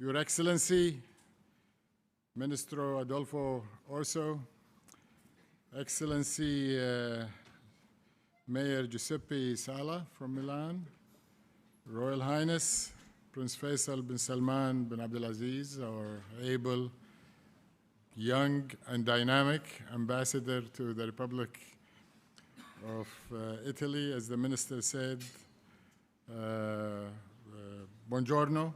Your Excellency, Ministro Adolfo Orso, Excellency Mayor Giuseppe Sala from Milan, Royal Highness Prince Faisal bin Salman bin Abdulaziz, our able, young and dynamic ambassador to the Republic of Italy, as the minister said, buongiorno,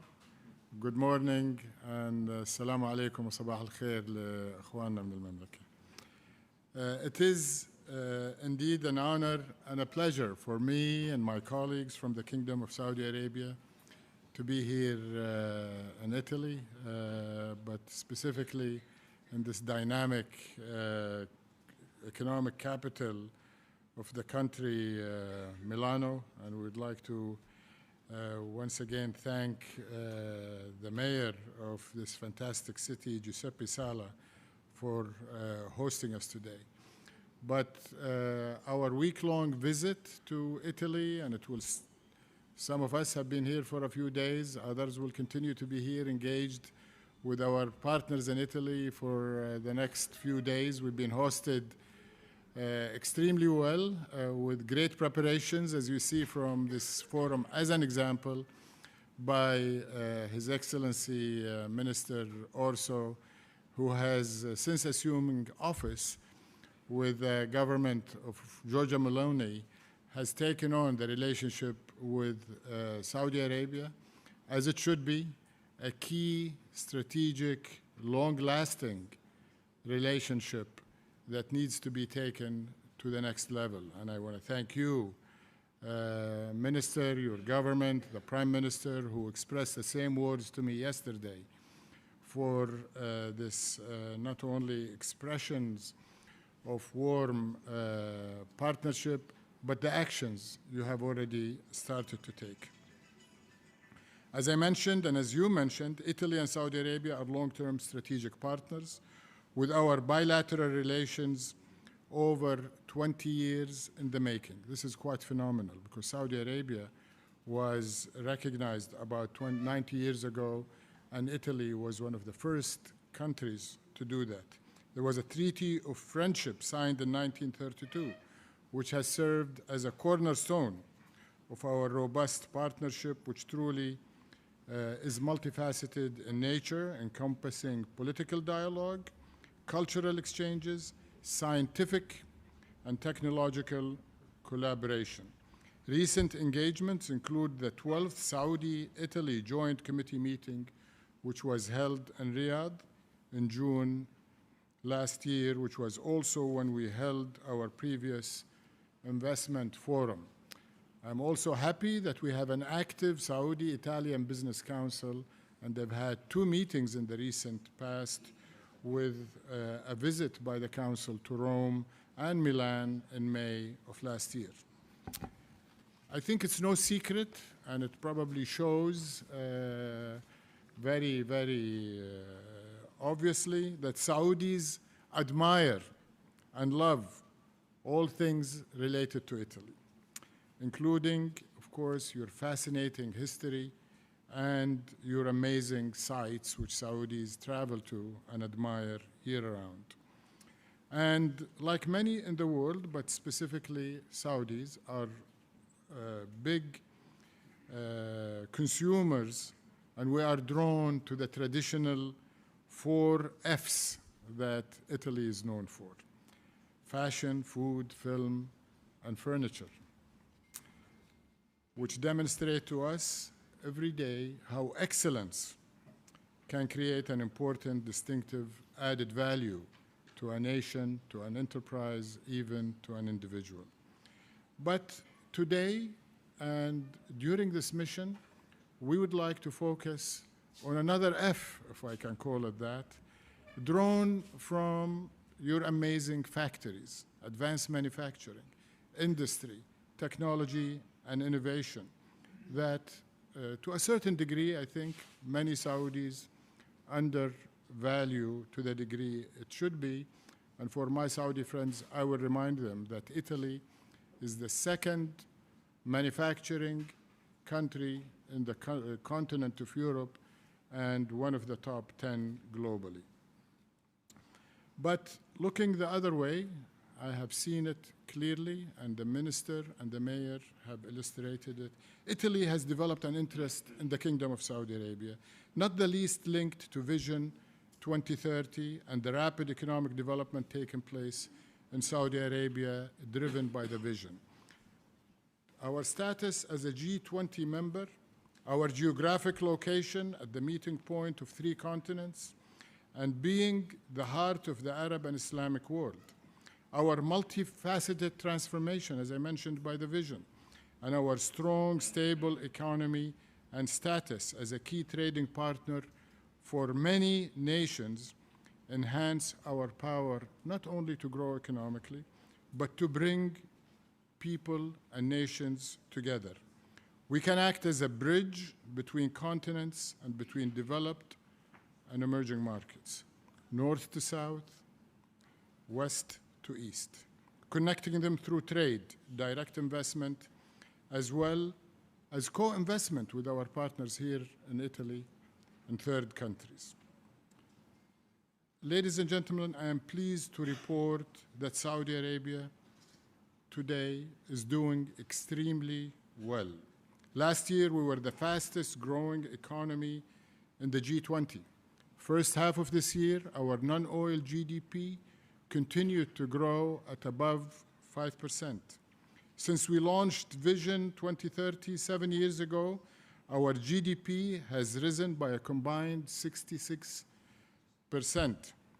good morning, and assalamu alaikum wa sabah al-khair li-ikhwanna min al-mamlaka. It is indeed an honor and a pleasure for me and my colleagues from the Kingdom of Saudi Arabia to be here in Italy, but specifically in this dynamic economic capital of the country, Milano, and we would like to once again thank the mayor of this fantastic city, Giuseppe Sala, for hosting us today. But our week-long visit to Italy, and some of us have been here for a few days, others will continue to be here engaged with our partners in Italy for the next few days. We've been hosted extremely well with great preparations, as you see from this forum as an example, by His Excellency Minister Orso, who has, since assuming office with the government of Giorgia Meloni, has taken on the relationship with Saudi Arabia, as it should be, a key, strategic, long-lasting relationship that needs to be taken to the next level. And I want to thank you, Minister, your government, the Prime Minister, who expressed the same words to me yesterday for this not only expressions of warm partnership, but the actions you have already started to take. As I mentioned, and as you mentioned, Italy and Saudi Arabia are long-term strategic partners with our bilateral relations over 20 years in the making. This is quite phenomenal because Saudi Arabia was recognized about 90 years ago, and Italy was one of the first countries to do that. There was a treaty of friendship signed in 1932, which has served as a cornerstone of our robust partnership, which truly is multifaceted in nature, encompassing political dialogue, cultural exchanges, scientific and technological collaboration. Recent engagements include the 12th Saudi-Italy Joint Committee meeting, which was held in Riyadh in June last year, which was also when we held our previous investment forum. I'm also happy that we have an active Saudi-Italian Business Council, and they've had 2 meetings in the recent past with a visit by the Council to Rome and Milan in May of last year. I think it's no secret, and it probably shows very, very obviously that Saudis admire and love all things related to Italy, including, of course, your fascinating history and your amazing sites which Saudis travel to and admire year-round. And like many in the world, but specifically Saudis, are big consumers, and we are drawn to the traditional 4 F's that Italy is known for: fashion, food, film, and furniture, which demonstrate to us every day how excellence can create an important, distinctive, added value to a nation, to an enterprise, even to an individual. But today, and during this mission, we would like to focus on another F, if I can call it that, drawn from your amazing factories, advanced manufacturing, industry, technology, and innovation that, to a certain degree, I think many Saudis undervalue to the degree it should be. And for my Saudi friends, I will remind them that Italy is the second manufacturing country in the continent of Europe and one of the top 10 globally. But looking the other way, I have seen it clearly, and the minister and the mayor have illustrated it. Italy has developed an interest in the Kingdom of Saudi Arabia, not the least linked to Vision 2030 and the rapid economic development taking place in Saudi Arabia, driven by the vision. Our status as a G20 member, our geographic location at the meeting point of 3 continents, and being the heart of the Arab and Islamic world. Our multifaceted transformation, as I mentioned, by the vision, and our strong, stable economy and status as a key trading partner for many nations enhance our power not only to grow economically, but to bring people and nations together. We can act as a bridge between continents and between developed and emerging markets, north to south, west to east, connecting them through trade, direct investment, as well as co-investment with our partners here in Italy and third countries. Ladies and gentlemen, I am pleased to report that Saudi Arabia today is doing extremely well. Last year, we were the fastest growing economy in the G20. First half of this year, our non-oil GDP continued to grow at above 5%. Since we launched Vision 2030 7 years ago, our GDP has risen by a combined 66%,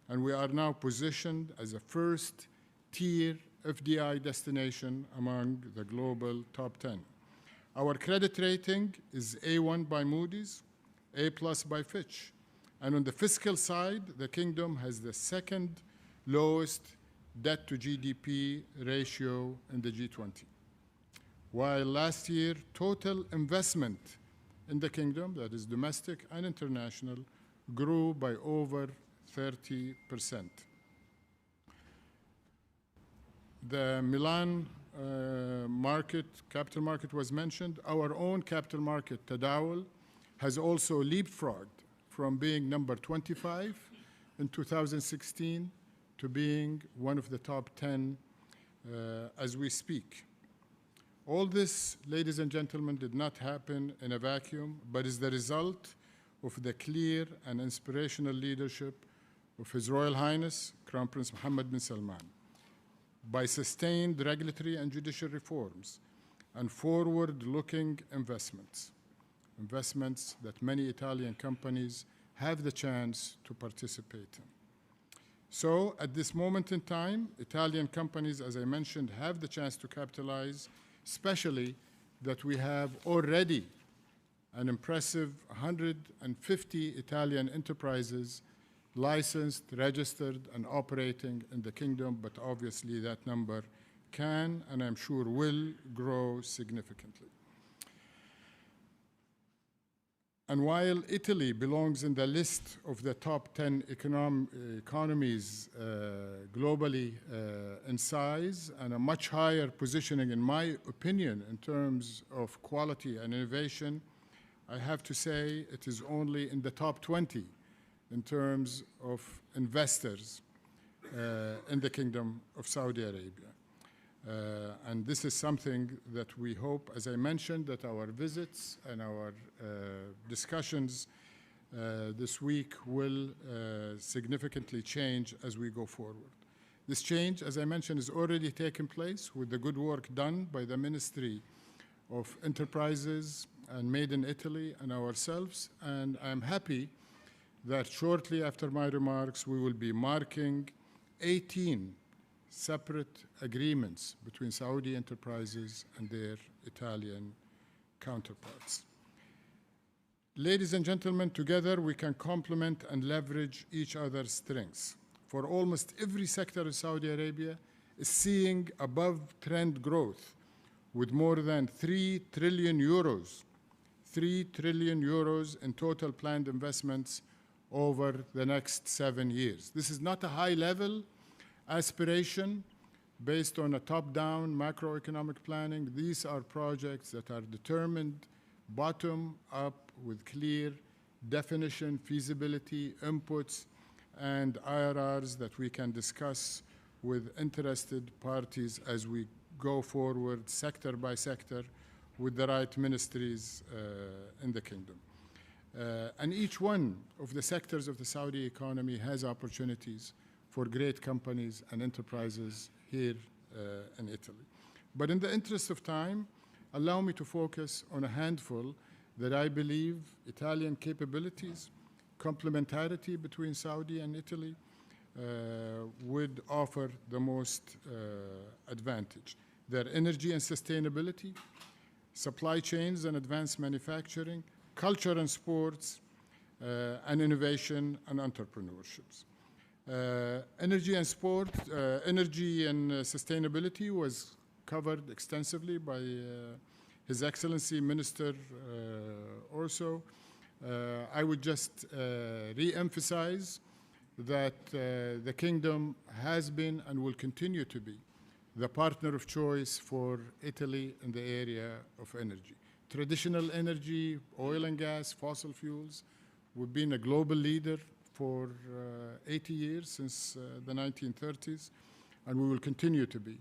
and we are now positioned as a first-tier FDI destination among the global top 10. Our credit rating is A1 by Moody's, A+ by Fitch. And on the fiscal side, the Kingdom has the second lowest debt to GDP ratio in the G20. While last year, total investment in the Kingdom, that is domestic and international, grew by over 30%. The Milan capital market was mentioned. Our own capital market, Tadawul, has also leapfrogged from being number 25 in 2016 to being one of the top 10 as we speak. All this, ladies and gentlemen, did not happen in a vacuum, but is the result of the clear and inspirational leadership of His Royal Highness, Crown Prince Mohammed bin Salman. By sustained regulatory and judicial reforms and forward-looking investments that many Italian companies have the chance to participate in. So at this moment in time, Italian companies, as I mentioned, have the chance to capitalize, especially that we have already an impressive 150 Italian enterprises licensed, registered, and operating in the Kingdom, but obviously that number can, and I'm sure will, grow significantly. And while Italy belongs in the list of the top 10 economies globally in size and a much higher positioning, in my opinion, in terms of quality and innovation, I have to say it is only in the top 20 in terms of investors in the Kingdom of Saudi Arabia. And this is something that we hope, as I mentioned, that our visits and our discussions this week will significantly change as we go forward. This change, as I mentioned, is already taking place with the good work done by the Ministry of Enterprises and Made in Italy and ourselves, and I'm happy that shortly after my remarks, we will be marking 18 separate agreements between Saudi enterprises and their Italian counterparts. Ladies and gentlemen, together we can complement and leverage each other's strengths. For almost every sector in Saudi Arabia is seeing above-trend growth with more than 3 trillion euros, 3 trillion euros in total planned investments over the next 7 years. This is not a high-level aspiration based on a top-down macroeconomic planning. These are projects that are determined bottom-up with clear definition, feasibility, inputs, and IRRs that we can discuss with interested parties as we go forward sector by sector with the right ministries in the kingdom. And each one of the sectors of the Saudi economy has opportunities for great companies and enterprises here in Italy. But in the interest of time, allow me to focus on a handful that I believe Italian capabilities, complementarity between Saudi and Italy, would offer the most advantage. Their energy and sustainability, supply chains and advanced manufacturing, culture and sports, and innovation and entrepreneurships. Energy and sport, energy and sustainability was covered extensively by His Excellency Minister Orso. I would just re-emphasize that the Kingdom has been and will continue to be the partner of choice for Italy in the area of energy. Traditional energy, oil and gas, fossil fuels, we've been a global leader for 80 years, since the 1930s, and we will continue to be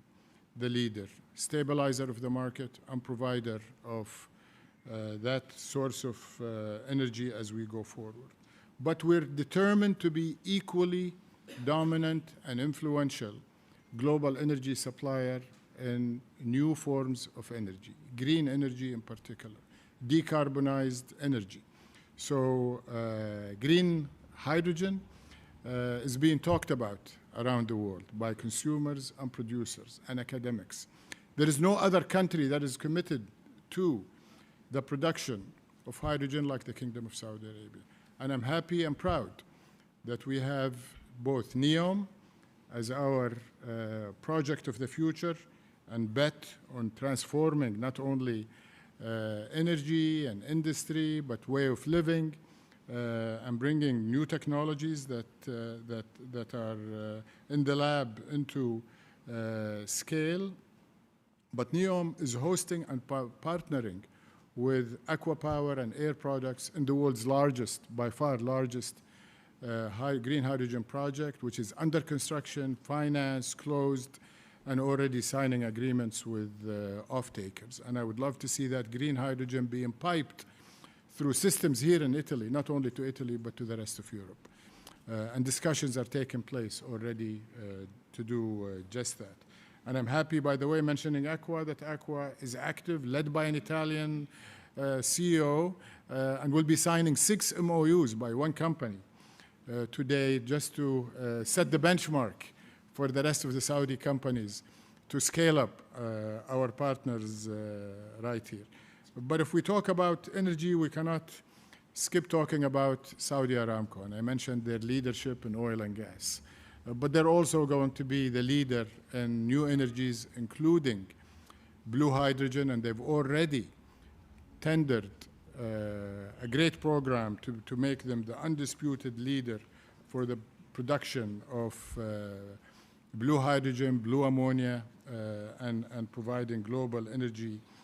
the leader, stabilizer of the market, and provider of that source of energy as we go forward. But we're determined to be equally dominant and influential global energy supplier in new forms of energy, green energy in particular, decarbonized energy. So green hydrogen is being talked about around the world by consumers and producers and academics. There is no other country that is committed to the production of hydrogen like the Kingdom of Saudi Arabia. And I'm happy and proud that we have both NEOM as our project of the future and bet on transforming not only energy and industry, but way of living, and bringing new technologies that are in the lab into scale. But NEOM is hosting and partnering with ACWA Power and Air Products in the world's largest, by far largest, green hydrogen project, which is under construction, financed, closed, and already signing agreements with off-takers. And I would love to see that green hydrogen being piped through systems here in Italy, not only to Italy, but to the rest of Europe. And discussions are taking place already to do just that. And I'm happy, by the way, mentioning ACWA, that ACWA is active, led by an Italian CEO, and will be signing 6 MOUs by one company today, just to set the benchmark for the rest of the Saudi companies to scale up our partners right here. But if we talk about energy, we cannot skip talking about Saudi Aramco. And I mentioned their leadership in oil and gas. But they're also going to be the leader in new energies, including blue hydrogen, and they've already tendered a great program to make them the undisputed leader for the production of blue hydrogen, blue ammonia, and providing global energy